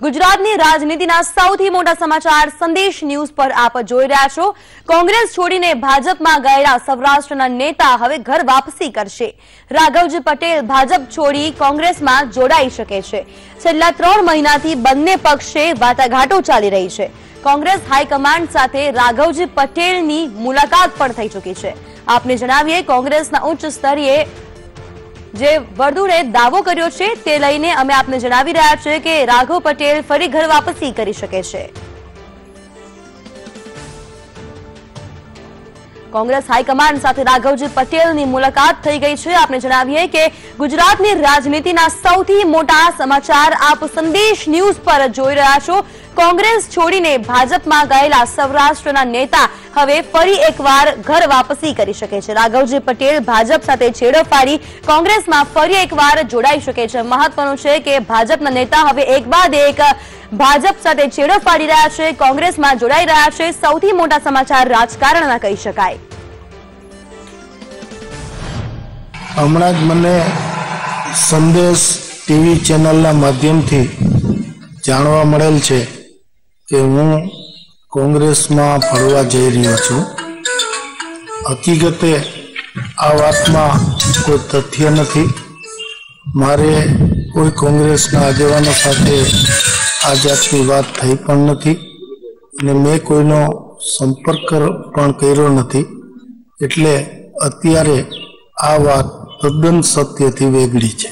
ગુજરાતની રાજનીતિના સૌથી મોટા સમાચાર સંદેશ ન્યૂઝ પર આપ જોઈ રહ્યા છો। કોંગ્રેસ છોડીને ભાજપમાં ગયેલા સૌરાષ્ટ્રના નેતા હવે ઘર વાપસી કરશે। રાઘવજી પટેલ ભાજપ છોડી કોંગ્રેસમાં જોડાઈ શકે છે। છેલ્લા 3 મહિનાથી બંને પક્ષે વાટાઘાટો ચાલી રહી છે। કોંગ્રેસ હાઈકમાન્ડ સાથે રાઘવજી પટેલની મુલાકાત પણ થઈ ચૂકી છે। આપને જણાવીએ, કોંગ્રેસના ઉચ્ચ સ્તરીય જે વર્તુળે દાવો કર્યો છે તે લઈને અમે આપને જણાવી રહ્યા છીએ કે રાઘવ પટેલ ફરી ઘર વાપસી કરી શકે છે। કોંગ્રેસ હાઈકમાન્ડ સાથે રાઘવજી પટેલની મુલાકાત થઈ ગઈ છે। આપને જણાવીએ કે ગુજરાતની રાજનીતિના સૌથી મોટા સમાચાર આપ સંદેશ ન્યૂઝ પર જોઈ રહ્યા છો। કોંગ્રેસ છોડીને ભાજપમાં ગયેલા સૌરાષ્ટ્રના નેતા હવે ફરી એકવાર ઘર વાપસી કરી શકે છે। રાઘવજી પટેલ ભાજપ સાથે છેડો ફાડી કોંગ્રેસમાં ફરી એકવાર જોડાઈ શકે છે। મહત્વનું છે કે ભાજપના નેતા હવે એક બાદ એક ભાજપ સાથે છેડો ફાડી રહ્યા છે, કોંગ્રેસમાં જોડાઈ રહ્યા છે। સૌથી મોટા સમાચાર રાજકારણના કહી શકાય। હમણાં જ મને સંદેશ ટીવી ચેનલના માધ્યમથી જાણવા મળેલ છે કે હું કોંગ્રેસમાં ફરવા જઈ રહ્યો છું। હકીકતે આ વાતમાં કોઈ તથ્ય નથી। મારે કોઈ કોંગ્રેસના આગેવાનો સાથે આ જાતની વાત થઈ પણ નથી અને મેં કોઈનો સંપર્ક પણ કર્યો નથી, એટલે અત્યારે આ વાત તદ્દન સત્યથી વેગળી છે।